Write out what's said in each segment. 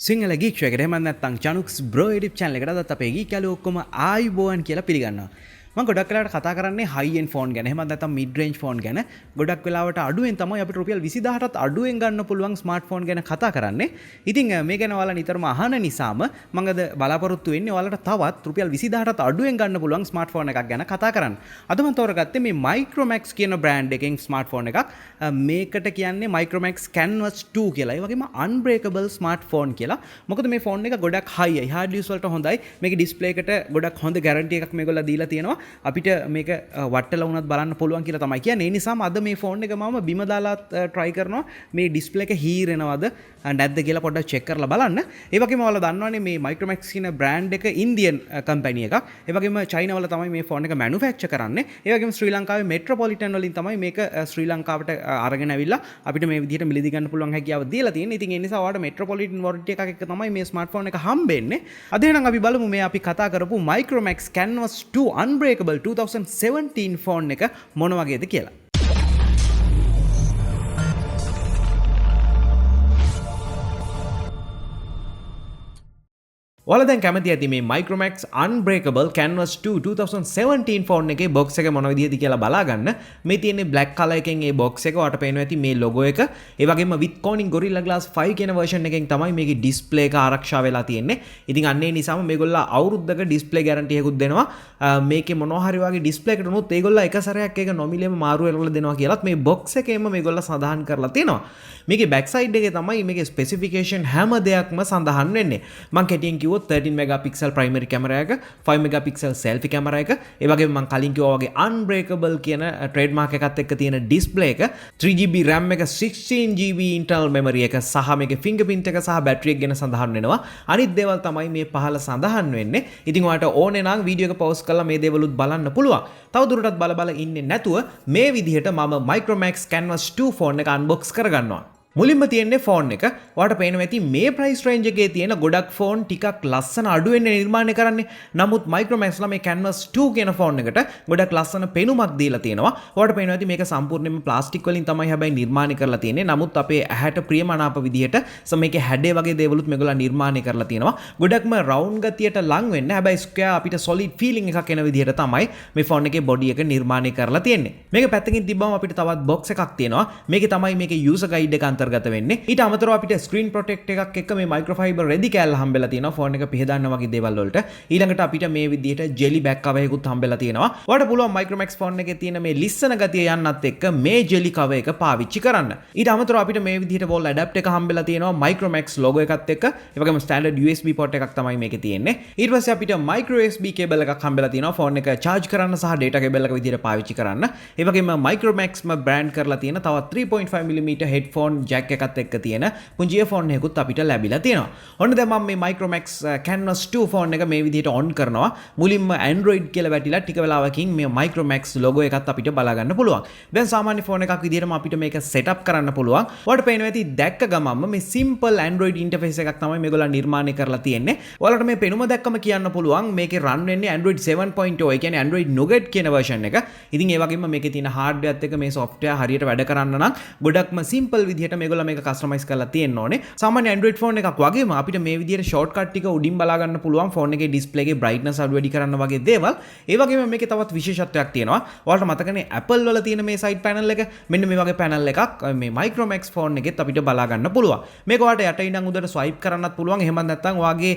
සිංහල ගීක්ෂයකට එහෙම නැත්නම් Chanux bro YouTube channel එකට අදත් අපේ ගීකලු ඔක්කොම ආයුබෝවන් කියලා පිළිගන්නවා. මම ගොඩක් වෙලාවට කතා කරන්නේ high end phone ගැන. එහෙම නැත්නම් mid range phone ගැන. ගොඩක් වෙලාවට අඩුවෙන් තමයි අපිට රුපියල් 20000ටත් අඩුවෙන් ගන්න පුළුවන් smartphone ගැන කතා කරන්නේ. ඉතින් මේ ගැන ඔයාලා නිතරම අහන නිසාම මම අද බලාපොරොත්තු වෙන්නේ ඔයාලට තවත් රුපියල් 20000ටත් අඩුවෙන් ගන්න පුළුවන් smartphone එකක් ගැන කතා කරන්න. අද මම තෝරගත්තේ මේ Micromax කියන brand එකෙන් smartphone එකක්. මේකට කියන්නේ Micromax Canvas 2 කියලා. ඒ වගේම Unbreakable smartphone කියලා. මොකද මේ phone එක ගොඩක් high යි. hard use වලට හොඳයි. මේකේ display එකට ගොඩක් හොඳ guarantee එකක් මේගොල්ලෝ දීලා තියෙනවා. අපිට මේක වට්ටලා වුණත් බලන්න පුළුවන් කියලා තමයි කියන්නේ. ඒ නිසාම අද මේ ෆෝන් එක මම බිම දාලා try කරනවා මේ display එක හීරෙනවද නැද්ද කියලා පොඩ්ඩක් check කරලා බලන්න. ඒ වගේම ඔයාලා දන්නවනේ මේ Micromax කියන brand එක Indian company එකක්. ඒ වගේම China වල තමයි මේ ෆෝන් එක manufacture කරන්නේ. ඒ වගේම ශ්‍රී ලංකාවේ Metropolitan වලින් තමයි මේක ශ්‍රී ලංකාවට අරගෙන ඇවිල්ලා අපිට මේ විදිහට මිලදී ගන්න පුළුවන් හැකියාව දීලා තියෙන්නේ. ඉතින් ඒ නිසා ඔයාලට Metropolitan warranty එකක් එක්ක තමයි මේ smartphone එක හම්බෙන්නේ. අද එහෙනම් අපි බලමු මේ අපි කතා කරපු Micromax Canvas 2 Unbreakable 2017 ෆෝන් එක මොන වගේද කියලා. ඔයාලා දැන් කැමති ඇති මේ Micromax Unbreakable Canvas 2 2017 ෆෝන් එකේ box එක මොන විදිහද කියලා බලා ගන්න. මේ තියෙන්නේ black color එකෙන් මේ box එක ඔයාලට පේනවා ඇති මේ logo එක. ඒ වගේම with Corning Gorilla Glass 5 කියන version එකෙන් තමයි මේකේ display එක ආරක්ෂා වෙලා තියෙන්නේ. ඉතින් අන්න ඒ නිසාම මේගොල්ලෝ අවුරුද්දක display guarantee එකකුත් දෙනවා. මේකේ මොනවා හරි වගේ display එකට උනොත් ඒගොල්ලෝ එක සැරයක් ඒක නොමිලේම මාරු වෙලා දෙනවා කියලාත් මේ box එකේම මේගොල්ලෝ සඳහන් කරලා තියෙනවා. මේකේ back side එකේ තමයි මේකේ specification හැම දෙයක්ම සඳහන් වෙන්නේ. මම කෙටියෙන් 13 megapixel primary camera එක 5 megapixel selfie camera එක ඒ වගේම මම කලින් කිව්වා වගේ unbreakable කියන trademark එකත් එක්ක තියෙන display එක 3GB RAM එක 16GB internal memory එක සහ මේකේ fingerprint එක සහ battery එක ගැන සඳහන් වෙනවා. අනිත් දේවල් තමයි මේ පහළ සඳහන් වෙන්නේ. ඉතින් ඔයාලට ඕනේ නම් වීඩියෝ එක pause කරලා මේ දේවලුත් බලන්න පුළුවන්. තව දුරටත් බල ඉන්නේ නැතුව මේ විදිහට මම Micromax Canvas 2 phone එක unbox කරගන්නවා. මුලින්ම තියෙන්නේ ෆෝන් එක. ඔයාලට පේනවා ඇති මේ price range එකේ තියෙන ගොඩක් ෆෝන් ටිකක් ලස්සන අඩුවෙන් නිර්මාණය කරන්නේ. නමුත් Micromax ලා මේ Canvas 2 කියන ෆෝන් එකට ගොඩක් ලස්සන පෙනුමක් දීලා තියෙනවා. ඔයාලට පේනවා ඇති මේක සම්පූර්ණයෙන්ම ප්ලාස්ටික් වලින් තමයි හැබැයි නිර්මාණය කරලා තියෙන්නේ. නමුත් අපේ ඇහැට ප්‍රියමනාප විදිහට මේකේ හැඩේ වගේ දේවලුත් මේගොල්ලෝ නිර්මාණය කරලා තියෙනවා. ගොඩක්ම round ගතියට ලං වෙන්න හැබැයි square අපිට solid feeling එකක් එන විදිහට තමයි මේ ෆෝන් එකේ body එක නිර්මාණය කරලා තියෙන්නේ. මේක පැත්තකින් තිබ්බම අපිට තවත් box එකක් තියෙනවා. මේකේ තමයි මේකේ user guide එක අන්තර්ගත වෙන්නේ. ඊට අමතරව අපිට screen protect එකක් එක්ක මේ microfiber රෙදි කෑල්ල හම්බෙලා තියෙනවා ෆෝන් එක පිහදාන්න වගේ දේවල් වලට. ඊළඟට අපිට මේ විදිහට jelly back cover එකකුත් හම්බෙලා තියෙනවා. ඔයාලට පුළුවන් Micromax ෆෝන් එකේ තියෙන මේ ලිස්සන ගතිය යන්නත් එක්ක මේ jelly cover එක පාවිච්චි කරන්න. ඊට අමතරව අපිට මේ විදිහට wall adapter එක හම්බෙලා තියෙනවා Micromax logo එකත් එක්ක. ඒ වගේම standard USB port එකක් තමයි මේකේ තියෙන්නේ. ඊට පස්සේ අපිට micro USB cable එකක් හම්බෙලා තියෙනවා ෆෝන් එක charge කරන්න සහ data cable එක විදිහට පාවිච්චි කරන්න. ඒ වගේම Micromax brand කරලා තියෙන තවත් 3.5mm headphone jack එකත් එක්ක තියෙන පුංචි ෆෝන් එකකුත් අපිට ලැබිලා තියෙනවා. ඔන්න දැන් මම මේ Micromax Canvas 2 ෆෝන් එක මේ විදිහට on කරනවා. මුලින්ම Android කියලා වැටිලා ටික වෙලාවකින් මේ Micromax logo එකත් අපිට බලා ගන්න පුළුවන්. දැන් සාමාන්‍ය ෆෝන් එකක් විදිහටම අපිට මේක setup කරන්න පුළුවන්. ඔයාලට පේනවා ඇති දැක්ක ගමන්ම මේ simple Android interface එකක් තමයි මේගොල්ලෝ නිර්මාණය කරලා තියෙන්නේ. ඔයාලට මේ පෙනුම දැක්කම කියන්න පුළුවන් මේකේ run වෙන්නේ Android 7.0 ඒ කියන්නේ Android Nougat කියන version එක. ඉතින් ඒ වගේම මේකේ තියෙන hardware එකත් එක්ක මේ software හරියට වැඩ කරන්න නම් ගොඩක්ම simple විදිහට මේගොල්ලෝ මේක customize කරලා තියෙන්න ඕනේ. සාමාන්‍ය Android phone එකක් වගේම අපිට මේ විදිහට shortcut ටික උඩින් බලා ගන්න පුළුවන් ෆෝන් එකේ display එකේ brightness අඩු වැඩි කරන්න වගේ දේවල්. ඒ වගේම මේකේ තවත් විශේෂත්වයක් තියෙනවා. ඔයාලට මතකනේ Apple වල තියෙන මේ side panel එක මෙන්න මේ වගේ panel එකක් මේ Micromax phone එකෙත් අපිට බලා ගන්න පුළුවන්. මේක ඔයාලට යට ඉඳන් උඩට swipe කරන්නත් පුළුවන්. එහෙම නැත්නම් ඔයාගේ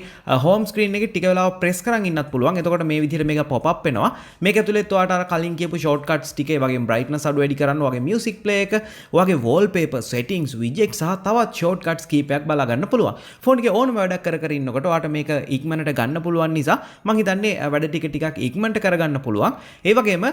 home screen එකේ ටික වෙලාවක් press කරන් ඉන්නත් පුළුවන්. එතකොට මේ විදිහට මේක pop up වෙනවා. මේක ඇතුළෙත් ඔයාලට අර කලින් කියපු shortcuts ටික ඒ වගේම brightness අඩු වැඩි කරන්න ඔයාගේ music play එක, ඔයාගේ wallpaper settings, widgets සහ තවත් shortcuts කීපයක් බලා ගන්න පුළුවන්. ෆෝන් එකේ ඕනම වැඩක් කර ඉන්නකොට ඔයාලට මේක ඉක්මනට ගන්න පුළුවන් නිසා මම හිතන්නේ වැඩ ටික ඉක්මනට කරගන්න පුළුවන්. ඒ වගේම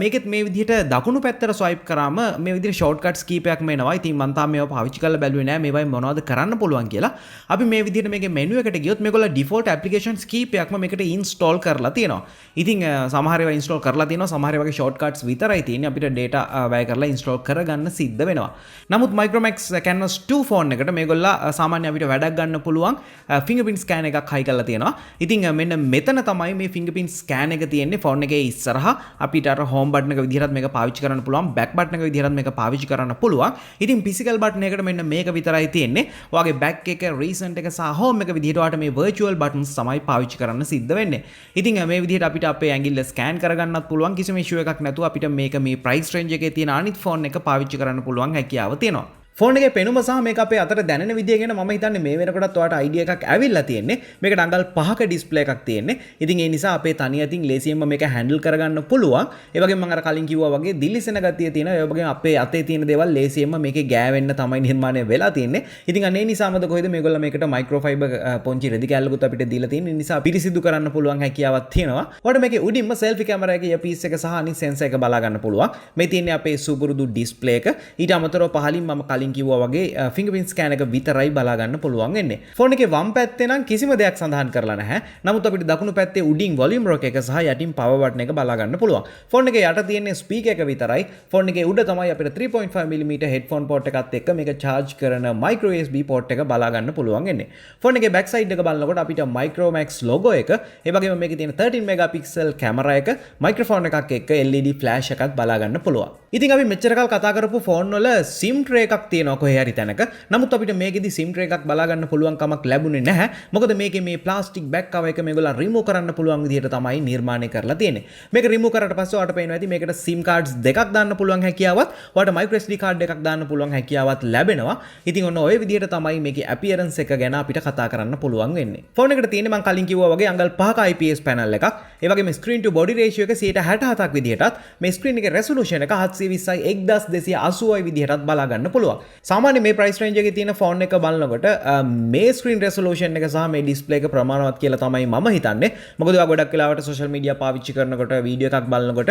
මේකෙත් මේ විදිහට දකුණු පැත්තට swipe කරාම මේ විදිහට shortcuts කීපයක්ම එනවා. ඉතින් මම තාම මේවා පාවිච්චි කරලා බැලුවේ නෑ මේවයි මොනවද කරන්න පුළුවන් කියලා. අපි මේ විදිහට මේකේ menu එකට ගියොත් මේගොල්ලෝ default applications කීපයක්ම මේකට install කරලා තියෙනවා. ඉතින් සමහර ඒවා install කරලා තියෙනවා. සමහර ඒවාගේ shortcuts විතරයි තියෙන්නේ. අපිට data වැය කරලා install කරගන්න සිද්ධ වෙනවා. නමුත් Micromax Canvas 2 ෆෝන් එකට මේගොල්ලා සාමාන්‍ය අපිට වැඩක් ගන්න පුළුවන් fingerprint scan එකක් හයි කරලා තියෙනවා. ඉතින් මෙන්න මෙතන තමයි මේ fingerprint scan එක තියෙන්නේ ෆෝන් එකේ ඉස්සරහා. අපිට අර home button එක විදිහටත් මේක පාවිච්චි කරන්න පුළුවන්. back button එක විදිහටත් මේක පාවිච්චි කරන්න පුළුවන්. ඉතින් physical button එකට මෙන්න මේක විතරයි තියෙන්නේ. ඔයාගේ back එක, recent එක සහ home එක විදිහට ඔයාලට මේ virtual buttons තමයි පාවිච්චි කරන්න සිද්ධ වෙන්නේ. ඉතින් මේ විදිහට අපිට අපේ ඇඟිල්ල scan කරගන්නත් පුළුවන්. කිසිම issue එකක් නැතුව අපිට මේක මේ price range එකේ තියෙන අනිත් ෆෝන් එක පාවිච්චි කරන්න පුළුවන් හැකියාව තියෙනවා. ෆෝන් එකේ පෙනුම සහ මේක අපේ අතට දැනෙන විදිය ගැන මම හිතන්නේ මේ වෙනකොටත් ඔයාලට අයිඩියා එකක් ඇවිල්ලා තියෙන්නේ. මේකට අඟල් 5ක ඩිස්ප්ලේ එකක් තියෙන්නේ. ඉතින් ඒ නිසා අපේ තනිය අතින් ලේසියෙන්ම මේක හැන්ඩල් කරගන්න පුළුවන්. ඒ වගේම මම අර කලින් කිව්වා වගේ දිලිසෙන ගතිය තියෙනවා. ඒ වගේම අපේ අතේ තියෙන දේවල් ලේසියෙන්ම මේකේ ගෑවෙන්න තමයි නිර්මාණය වෙලා තියෙන්නේ. ඉතින් අනේ නිසාමද කොහෙද මේගොල්ලෝ මේකට මයික්‍රෝෆයිබර් පොන්චි රෙදි කැල්ලකුත් අපිට දීලා තියෙන්නේ. ඒ නිසා පිරිසිදු කරන්න පුළුවන් හැකියාවක් තියෙනවා. ඔයාලට මේකේ උඩින්ම selfie camera එකේ earpiece එක සහ අනිත් sensor එක බලා ගන්න පුළුවන්. මේ තියෙන්නේ අපේ සුපුරුදු ඩිස්ප්ලේ එක. ඊට අමතරව පහලින් මම කලින් කිව්වා වගේ fingerprint scan එක විතරයි බලා ගන්න පුළුවන් වෙන්නේ. ෆෝන් එකේ වම් පැත්තේ නම් කිසිම දෙයක් සඳහන් කරලා නැහැ. නමුත් අපිට දකුණු පැත්තේ උඩින් volume rock එක සහ යටින් power button එක බලා ගන්න පුළුවන්. ෆෝන් එකේ යට තියෙන්නේ speaker එක විතරයි. ෆෝන් එකේ උඩ තමයි අපිට 3.5mm headphone port එකත් එක්ක මේක charge කරන micro USB port එක බලා ගන්න පුළුවන් වෙන්නේ. ෆෝන් එකේ back side එක බලනකොට අපිට Micromax logo එක, ඒ වගේම මේකේ තියෙන 13 megapixel camera එක, microphone එකක් එක්ක LED flash එකක් බලා ගන්න පුළුවන්. ඉතින් අපි මෙච්චර කල් කතා කරපු ෆෝන් වල SIM tray එකක් තියෙනවා කොහේ හරි තැනක. නමුත් අපිට මේකෙදි SIM tray එකක් බලා ගන්න පුළුවන් කමක් ලැබුණේ නැහැ. මොකද මේකේ මේ plastic back cover එක මේගොල්ලෝ remove කරන්න පුළුවන් විදිහට තමයි නිර්මාණය කරලා තියෙන්නේ. මේක remove කරාට පස්සේ ඔයාලට පේනවා ඇති මේකට SIM cards දෙකක් දාන්න පුළුවන් හැකියාවත්, ඔයාලට micro SD card එකක් දාන්න පුළුවන් හැකියාවත් ලැබෙනවා. ඉතින් ඔන්න ඔය විදිහට තමයි මේකේ appearance එක ගැන අපිට කතා කරන්න පුළුවන් වෙන්නේ. ෆෝන් එකට තියෙන්නේ මම කලින් කිව්වා වගේ අඟල් 5ක IPS panel එකක්. ඒ වගේම screen to body ratio එක 67ක් විදිහටත්, මේ screen එකේ resolution එක 720යි 1280යි විදිහටත් බලා ගන්න පුළුවන්. සාමාන්‍ය මේ price range එකේ තියෙන ෆෝන් එක බලනකොට මේ screen resolution එක සහ මේ display එක ප්‍රමාණවත් කියලා තමයි මම හිතන්නේ. මොකද ඔයා ගොඩක් වෙලාවට social media පාවිච්චි කරනකොට, වීඩියෝ එකක් බලනකොට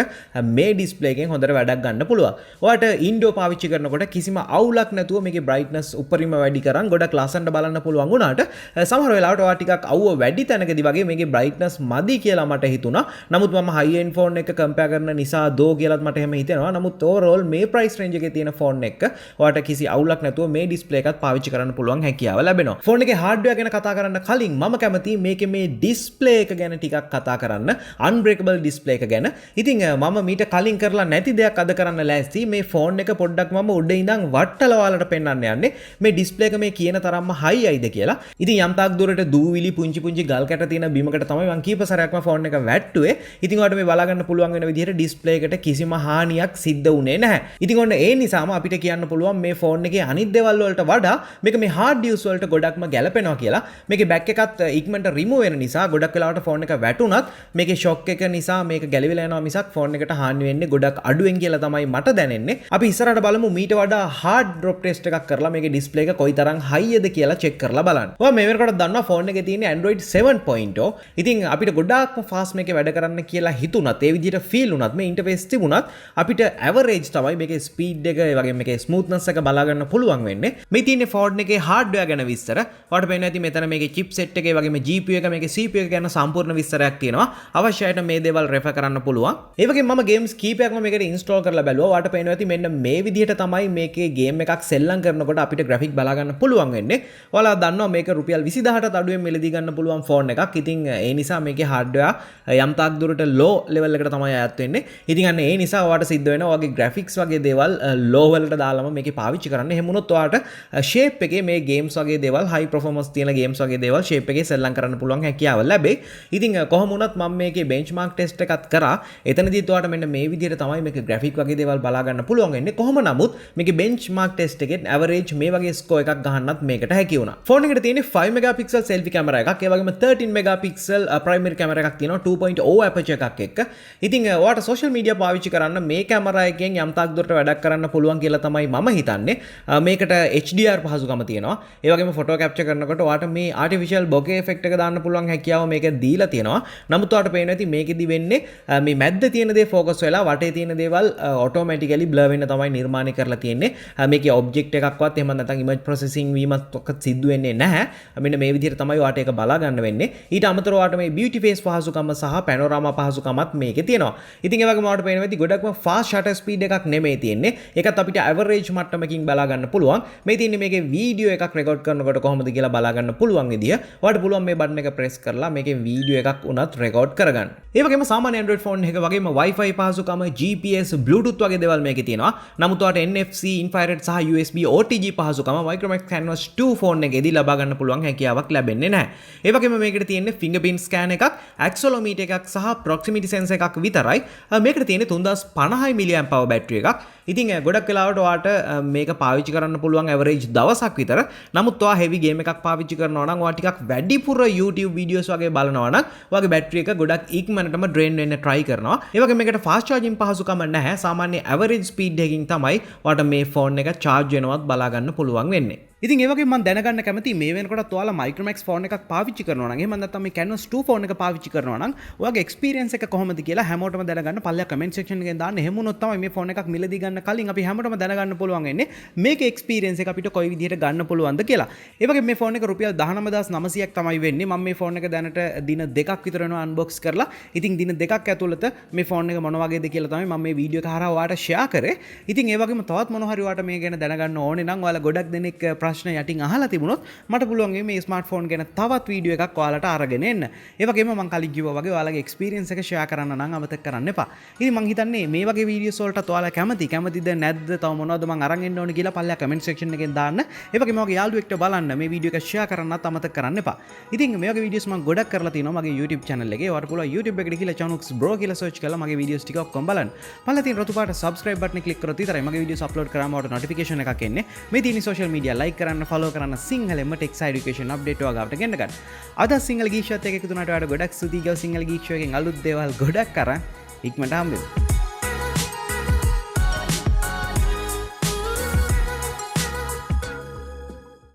මේ display එකෙන් හොඳට වැඩක් ගන්න පුළුවන්. ඔයාට indoor පාවිච්චි කරනකොට කිසිම අවුලක් නැතුව මේකේ brightness උඩරිම වැඩි කරන් ගොඩක් ලස්සනට බලන්න පුළුවන් වුණාට සමහර වෙලාවට ඔයා ටිකක් අවුව වැඩි තැනකදී වගේ මේකේ brightness මදි කියලා මට හිතුණා. නමුත් මම high end phone එක compare කරන නිසා දෝ කියලාත් මට එහෙම හිතෙනවා. නමුත් overall මේ price range එකේ තියෙන phone එක ඔයාට කිසි අවුලක් නැතුව මේ display එකත් පාවිච්චි කරන්න පුළුවන් හැකියාව ලැබෙනවා. ෆෝන් එකේ hardware ගැන කතා කරන්න කලින් මම කැමතියි මේකේ මේ display එක ගැන ටිකක් කතා කරන්න. Unbreakable display එක ගැන. ඉතින් මම මීට කලින් කරලා නැති දෙයක් අද කරන්න ලෑස්ති. මේ ෆෝන් එක පොඩ්ඩක් මම උඩ ඉඳන් වට්ටල ඔයාලට පෙන්වන්න යන්නේ. මේ display එක මේ කියන තරම්ම high අයිද කියලා. ඉතින් යම් තාක් දුරට දූවිලි පුංචි පුංචි ගල් කැට තියෙන බිමකට තමයි මම කීප සැරයක්ම ෆෝන් එක වැට්ටුවේ. ඉතින් ඔයාලට මේ බලා ගන්න පුළුවන් වෙන විදිහට display එකට කිසිම හානියක් සිද්ධ වුණේ නැහැ. ඉතින් ඔන්න ඒ නිසාම අපිට කියන්න පුළුවන් මේ ෆෝන් එකේ අනිත් දේවල් වලට වඩා මේක මේ hard use වලට ගොඩක්ම ගැලපෙනවා කියලා. මේකේ back එකත් ඉක්මනට remove වෙන නිසා ගොඩක් වෙලාවට ෆෝන් එක වැටුණත් මේකේ shock එක නිසා මේක ගැලවිලා යනවා මිසක් ෆෝන් එකට හානි වෙන්නේ ගොඩක් අඩුවෙන් කියලා තමයි මට දැනෙන්නේ. අපි ඉස්සරහට බලමු මීට වඩා hard drop test එකක් කරලා මේකේ display එක කොයිතරම් high ද කියලා check කරලා බලන්න. ඔයා මේ වෙනකොට දන්නවා ෆෝන් එකේ තියෙන Android 7.0. ඉතින් අපිට ගොඩාක්ම fast මේකේ වැඩ කරන්න කියලා හිතුණත් ඒ විදිහට feel වුණත් මේ interface තිබුණත් අපිට average තමයි මේකේ speed එක ඒ වගේම මේකේ smoothness එක බලා ගන්න පුළුවන් වෙන්නේ. මේ තියෙන ෆෝන් එකේ hardware ගැන විස්තර. ඔයාලට පේනවා ඇති මෙතන මේකේ chipset එකේ වගේම GPU එක මේකේ CPU එක ගැන සම්පූර්ණ විස්තරයක් තියෙනවා. අවශ්‍ය අයට මේ දේවල් refer කරන්න පුළුවන්. ඒ වගේම මම games කීපයක්ම මේකට install කරලා බැලුවා. ඔයාලට පේනවා ඇති මෙන්න මේ විදිහට තමයි මේකේ game එකක් සෙල්ලම් කරනකොට අපිට graphic බලා ගන්න පුළුවන් වෙන්නේ. ඔයාලා දන්නවා මේක රුපියල් 20000ට අඩුවෙන් මිලදී ගන්න පුළුවන් ෆෝන් එකක්. ඉතින් ඒ නිසා මේකේ hardware යම් තාක් දුරට low level එකට තමයි අයත් වෙන්නේ. ඉතින් අන්න ඒ නිසා ඔයාලට සිද්ධ වෙනවා ඔයගේ graphics වගේ දේවල් low වලට දාලාම මේකේ පාවිච්චි කරන්න. එහෙම වුණොත් ඔයාලට shape එකේ මේ games වගේ දේවල් high performance තියෙන games වගේ දේවල් shape එකේ සෙල්ලම් කරන්න පුළුවන් හැකියාව ලැබෙයි. ඉතින් කොහොම වුණත් මම මේකේ benchmark test එකක් කරා. එතනදීත් ඔයාලට මෙන්න මේ විදිහට තමයි මේකේ graphic වගේ දේවල් බලා ගන්න පුළුවන් වෙන්නේ. කොහොම නමුත් මේකේ benchmark test එකෙන් average මේ වගේ score එකක් ගහන්නත් මේකට හැකි වුණා. ෆෝන් එකට තියෙන්නේ 5 megapixel selfie camera එකක්. ඒ වගේම 13 megapixel primary camera එකක් තියෙනවා 2.0 aperture එකක් එක්ක. ඉතින් ඔයාලට social media පාවිච්චි කරන්න මේ camera එකෙන් යම් තාක් දුරට වැඩක් කරන්න පුළුවන් කියලා තමයි මම හිතන්නේ. මේකට HDR පහසුකම තියෙනවා. ඒ වගේම photo capture කරනකොට ඔයාලට මේ artificial bokeh effect එක දාන්න පුළුවන් හැකියාව මේක දීලා තියෙනවා. නමුත් ඔයාලට පේනවා ඇති මේකෙදි වෙන්නේ මේ මැද්ද තියෙන දේ focus වෙලා වටේ තියෙන දේවල් automatically blur වෙන්න තමයි නිර්මාණය කරලා තියෙන්නේ. මේකේ object එකක්වත් එහෙම නැත්නම් image processing වීමත් සිද්ධ වෙන්නේ නැහැ. මෙන්න මේ විදිහට තමයි ඔයාලට ඒක බලා ගන්න වෙන්නේ. ඊට අමතරව ඔයාලට මේ beauty face පහසුකම සහ panorama පහසුකමත් මේකේ තියෙනවා. ඉතින් ඒ වගේම ඔයාලට පේනවා ඇති ගොඩක්ම fast shutter speed එකක් නෙමෙයි තියෙන්නේ. ඒකත් අපිට average මට්ටමකින් බලා ගන්න පුළුවන්. මේ තියෙන්නේ මේකේ වීඩියෝ එකක් රෙකෝඩ් කරනකොට කොහොමද කියලා බලා ගන්න පුළුවන් විදිය. ඔයාලට පුළුවන් මේ බටන් එක ප්‍රෙස් කරලා මේකේ වීඩියෝ එකක් උනත් රෙකෝඩ් කරගන්න. ඒ වගේම සාමාන්‍ය Android phone එක වගේම Wi-Fi පහසුකම, GPS, Bluetooth වගේ දේවල් මේකේ තියෙනවා. නමුත් ඔයාලට NFC, infrared සහ USB OTG පහසුකම Micromax Canvas 2 phone එකේදී ලබා ගන්න පුළුවන් හැකියාවක් ලැබෙන්නේ නැහැ. ඒ වගේම මේකට තියෙන්නේ fingerprint scan එකක්, accelerometer එකක් සහ proximity sensor එකක් විතරයි. මේකට තියෙන්නේ 3050 mAh බැටරි එකක්. ඉතින් ගොඩක් වෙලාවට ඔයාලට මේක පාවිච්චි කරන්න පුළුවන් average දවසක් විතර. නමුත් ඔයා heavy game එකක් පාවිච්චි කරනවා නම් ඔයා ටිකක් වැඩිපුර YouTube videos වගේ බලනවා නම් ඔයාගේ බැටරි එක ගොඩක් ඉක්මනටම drain වෙන්න try කරනවා. ඒ වගේම මේකට fast charging පහසුකම නැහැ. සාමාන්‍ය average speed එකකින් තමයි ඔයාලට මේ phone එක charge වෙනවත් බලා ගන්න පුළුවන් වෙන්නේ. ඉතින් ඒ වගේ මම දැනගන්න කැමතියි මේ වෙනකොටත් ඔයාලා Micromax phone එකක් පාවිච්චි කරනවා නම් එහෙම නැත්නම් මේ Canvas 2 phone එක පාවිච්චි කරනවා නම් ඔයාගේ experience එක කොහොමද කියලා හැමෝටම දැනගන්න පල්ලෙහා comment section එකෙන් දාන්න. එහෙම වුණොත් තමයි මේ phone එකක් මිලදී ගන්න කලින් අපි හැමෝටම දැනගන්න පුළුවන් වෙන්නේ මේකේ experience එක අපිට කොයි විදිහට ගන්න පුළුවන්ද කියලා. ඒ වගේ මේ phone එක රුපියල් 19900ක් තමයි වෙන්නේ. මම මේ phone එක දැනට දින දෙකක් විතර වෙනවා unbox කරලා. ඉතින් දින දෙකක් ඇතුළත මේ phone එක මොන වගේද කියලා තමයි මම මේ වීඩියෝ එක හරහා ඔයාලට share කරේ. ඉතින් ඒ වගේම තවත් මොන හරි ඔයාලට මේ ගැන දැනගන්න ඕනේ නම් ඔයාලා ගොඩක් දෙනෙක් ප්‍රශ්න යටින් අහලා තිබුණොත් මට පුළුවන් මේ ස්මාර්ට්ෆෝන් ගැන තවත් වීඩියෝ එකක් ඔයාලට අරගෙන එන්න. ඒ වගේම මම කලින් කිව්වා වගේ ඔයාලගේ එක්ස්පීරියන්ස් එක ෂෙයා කරන්න නම් අමතක කරන්න එපා. ඉතින් මම හිතන්නේ මේ වගේ වීඩියෝස් වලට ඔයාලා කැමතිද නැද්ද? තව මොනවද මම අරන් එන්න ඕනේ කියලා පල්ලෙහා කමෙන්ට් සෙක්ෂන් එකෙන් දාන්න. ඒ වගේම මගේ යාළුවෙක්ට බලන්න මේ වීඩියෝ එක ෂෙයා කරන්නත් අමතක කරන්න එපා. ඉතින් මේ වගේ වීඩියෝස් මම ගොඩක් කරලා තිනවා මගේ YouTube channel එකේ. ඔයාලට පුළුවන් YouTube එකට ගිහලා Chanux bro කියලා search කරලා මගේ වීඩියෝස් ටික ඔක්කොම බලන්න. පල්ලෙහා තියෙන රතු පාට subscribe button එක click කරොත් විතරයි මගේ වීඩියෝස් upload කරාම ඔයාලට notification එකක් එන්නේ. මේ තියෙන social media like කරන්න, follow කරන්න, සිංහලෙන්ම ටෙක් education update වගාවට ගෙන්න ගන්න. අද සිංහල ගීක්ෂවත් එක එකතු වුණාට ඔයාලට ගොඩක් ස්තුතියි. ගව සිංහල ගීක්ෂෝ එකෙන් අලුත් දේවල් ගොඩක් අරන් ඉක්මනට හම්බෙමු.